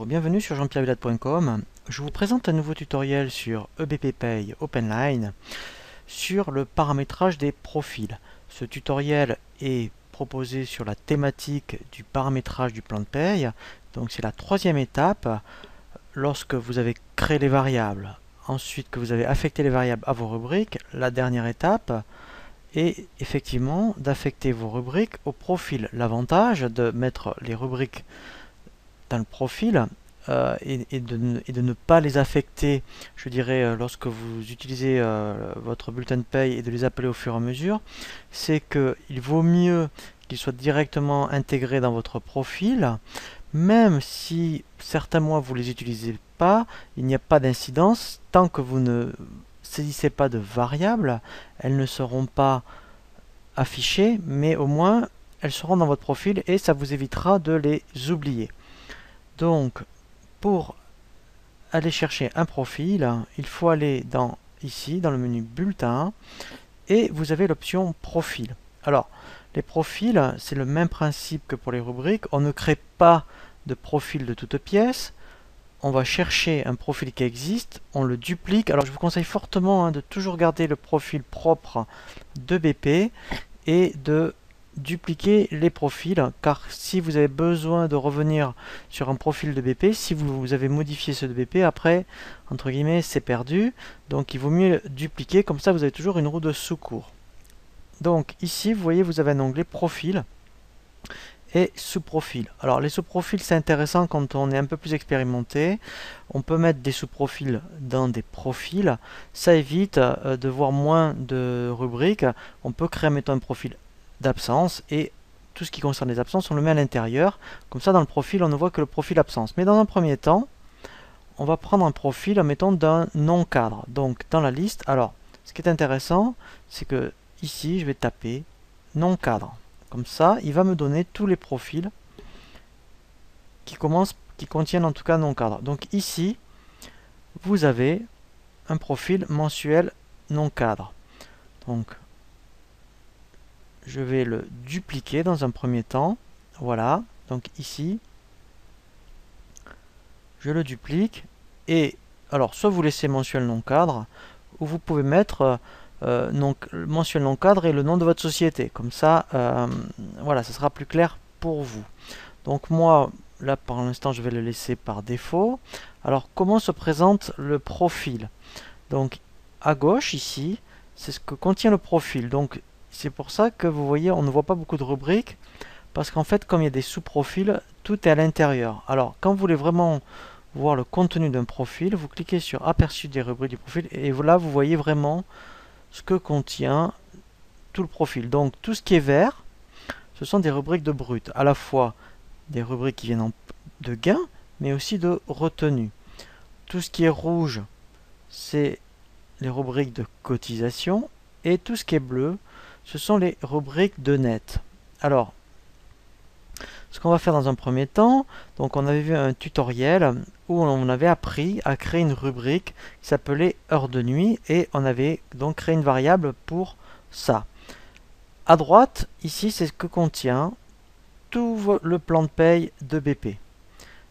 Bonjour, bienvenue sur jean-pierre-villade.com. Je vous présente un nouveau tutoriel sur EBP Pay OpenLine sur le paramétrage des profils. Ce tutoriel est proposé sur la thématique du paramétrage du plan de paye. Donc c'est la troisième étape lorsque vous avez créé les variables. Ensuite que vous avez affecté les variables à vos rubriques, la dernière étape est effectivement d'affecter vos rubriques au profil. L'avantage de mettre les rubriques dans le profil et de ne pas les affecter, je dirais, lorsque vous utilisez votre bulletin de paye et de les appeler au fur et à mesure, c'est qu'il vaut mieux qu'ils soient directement intégrés dans votre profil, même si certains mois vous les utilisez pas, il n'y a pas d'incidence, tant que vous ne saisissez pas de variables, elles ne seront pas affichées, mais au moins elles seront dans votre profil et ça vous évitera de les oublier. Donc, pour aller chercher un profil, il faut aller ici, dans le menu Bulletin, et vous avez l'option Profil. Alors, les profils, c'est le même principe que pour les rubriques. On ne crée pas de profil de toute pièce. On va chercher un profil qui existe, on le duplique. Alors, je vous conseille fortement de toujours garder le profil propre de BP et de dupliquer les profils, car si vous avez besoin de revenir sur un profil de BP, si vous avez modifié ce de BP, après, entre guillemets, c'est perdu. Donc il vaut mieux dupliquer, comme ça vous avez toujours une roue de secours. Donc ici, vous voyez, vous avez un onglet profil et sous-profil. Alors les sous-profils, c'est intéressant quand on est un peu plus expérimenté. On peut mettre des sous-profils dans des profils. Ça évite de voir moins de rubriques. On peut créer, mettons, un profil d'absence et tout ce qui concerne les absences on le met à l'intérieur, comme ça dans le profil on ne voit que le profil absence. Mais dans un premier temps on va prendre un profil, mettons, d'un non cadre. Donc dans la liste, alors ce qui est intéressant c'est que ici je vais taper non cadre, comme ça il va me donner tous les profils qui contiennent en tout cas non cadre. Donc ici vous avez un profil mensuel non cadre, donc je vais le dupliquer dans un premier temps. Voilà, donc ici, je le duplique. Et alors, soit vous laissez mensuel non cadre, ou vous pouvez mettre mensuel non cadre et le nom de votre société. Comme ça, voilà, ça sera plus clair pour vous. Donc moi, là, pour l'instant, je vais le laisser par défaut. Alors, comment se présente le profil? Donc, à gauche, ici, c'est ce que contient le profil. Donc, c'est pour ça que vous voyez, on ne voit pas beaucoup de rubriques, parce qu'en fait, comme il y a des sous-profils, tout est à l'intérieur. Alors, quand vous voulez vraiment voir le contenu d'un profil, vous cliquez sur Aperçu des rubriques du profil, et là, vous voyez vraiment ce que contient tout le profil. Donc, tout ce qui est vert, ce sont des rubriques de brut, à la fois des rubriques qui viennent de gain, mais aussi de retenue. Tout ce qui est rouge, c'est les rubriques de cotisation, et tout ce qui est bleu, ce sont les rubriques de net. Alors, ce qu'on va faire dans un premier temps, donc on avait vu un tutoriel où on avait appris à créer une rubrique qui s'appelait heure de nuit et on avait donc créé une variable pour ça. À droite, ici, c'est ce que contient tout le plan de paye de BP.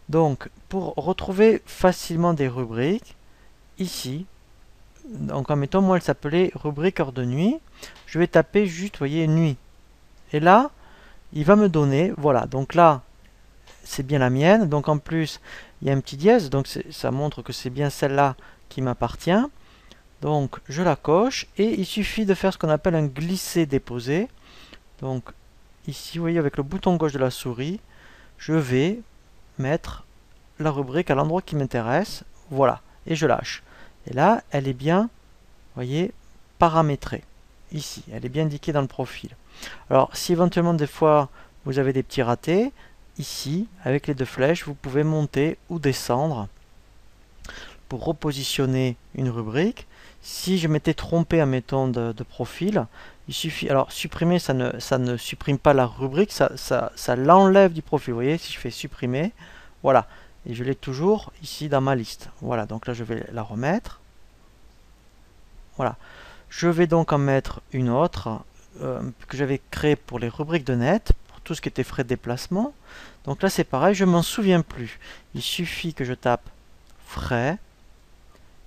Donc, pour retrouver facilement des rubriques, ici, donc en mettant, moi elle s'appelait rubrique heure de nuit, je vais taper juste, vous voyez, nuit. Et là, il va me donner, voilà, donc là, c'est bien la mienne, donc en plus, il y a un petit dièse, donc ça montre que c'est bien celle-là qui m'appartient. Donc, je la coche, et il suffit de faire ce qu'on appelle un glisser-déposer. Donc, ici, vous voyez, avec le bouton gauche de la souris, je vais mettre la rubrique à l'endroit qui m'intéresse, voilà, et je lâche. Et là, elle est bien, vous voyez, paramétrée. Ici, elle est bien indiquée dans le profil. Alors, si éventuellement des fois vous avez des petits ratés, ici, avec les deux flèches, vous pouvez monter ou descendre pour repositionner une rubrique. Si je m'étais trompé, admettons, de profil, il suffit. Alors, supprimer, ça ne supprime pas la rubrique, ça l'enlève du profil. Vous voyez, si je fais supprimer, voilà. Et je l'ai toujours ici dans ma liste. Voilà, donc là, je vais la remettre. Voilà. Je vais donc en mettre une autre que j'avais créée pour les rubriques de net, pour pour tout ce qui était frais de déplacement. Donc là c'est pareil, je m'en souviens plus. Il suffit que je tape frais.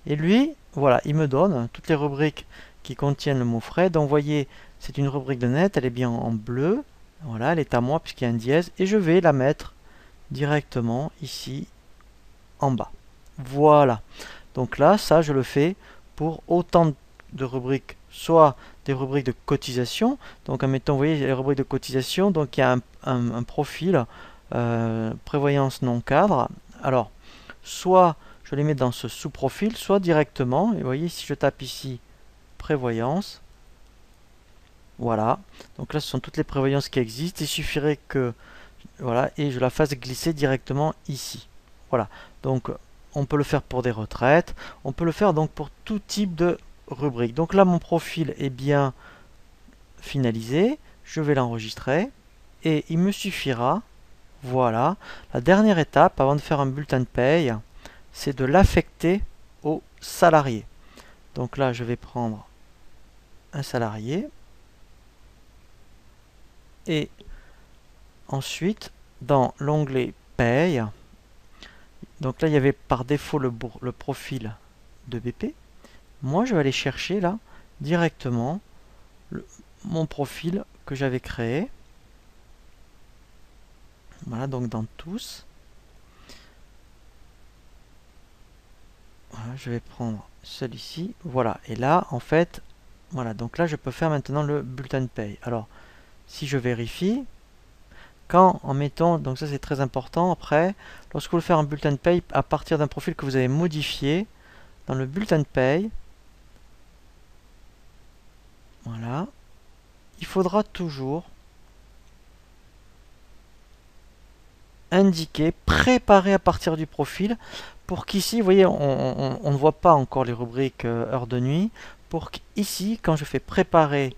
Et lui, voilà, il me donne toutes les rubriques qui contiennent le mot frais. Donc vous voyez, c'est une rubrique de net, elle est bien en bleu. Voilà, elle est à moi puisqu'il y a un dièse. Et je vais la mettre directement ici en bas. Voilà. Donc là, ça, je le fais pour autant de rubriques, soit des rubriques de cotisation. Donc, admettons, vous voyez, les rubriques de cotisation, donc il y a un profil prévoyance non cadre. Alors, soit je les mets dans ce sous-profil, soit directement. Et vous voyez, si je tape ici prévoyance, voilà. Donc là, ce sont toutes les prévoyances qui existent. Il suffirait que, voilà, et je la fasse glisser directement ici. Voilà. Donc, on peut le faire pour des retraites. On peut le faire donc pour tout type de rubrique. Donc là, mon profil est bien finalisé. Je vais l'enregistrer. Et il me suffira, voilà, la dernière étape avant de faire un bulletin de paye, c'est de l'affecter au salarié. Donc là, je vais prendre un salarié. Et ensuite, dans l'onglet paye, donc là, il y avait par défaut le profil de BP. Moi, je vais aller chercher là directement mon profil que j'avais créé. Voilà, donc dans tous. Voilà, je vais prendre celui-ci. Voilà, et là, en fait, voilà, donc là, je peux faire maintenant le bulletin de paye. Alors, si je vérifie, quand en mettant, donc ça c'est très important, après, lorsque vous voulez faire un bulletin de paye à partir d'un profil que vous avez modifié, dans le bulletin de paye, voilà, il faudra toujours indiquer préparer à partir du profil pour qu'ici, vous voyez, on ne voit pas encore les rubriques heure de nuit, pour qu'ici, quand je fais préparer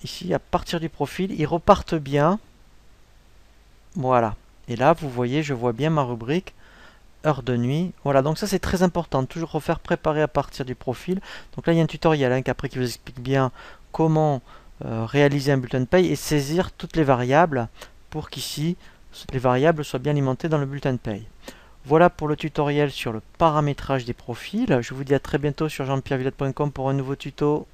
ici à partir du profil, il reparte bien. Voilà. Et là, vous voyez, je vois bien ma rubrique heure de nuit. Voilà, donc ça c'est très important, toujours refaire préparer à partir du profil. Donc là, il y a un tutoriel après qui vous explique bien comment réaliser un bulletin de paye et saisir toutes les variables pour qu'ici, les variables soient bien alimentées dans le bulletin de paye. Voilà pour le tutoriel sur le paramétrage des profils. Je vous dis à très bientôt sur jeanpierrevillette.com pour un nouveau tuto.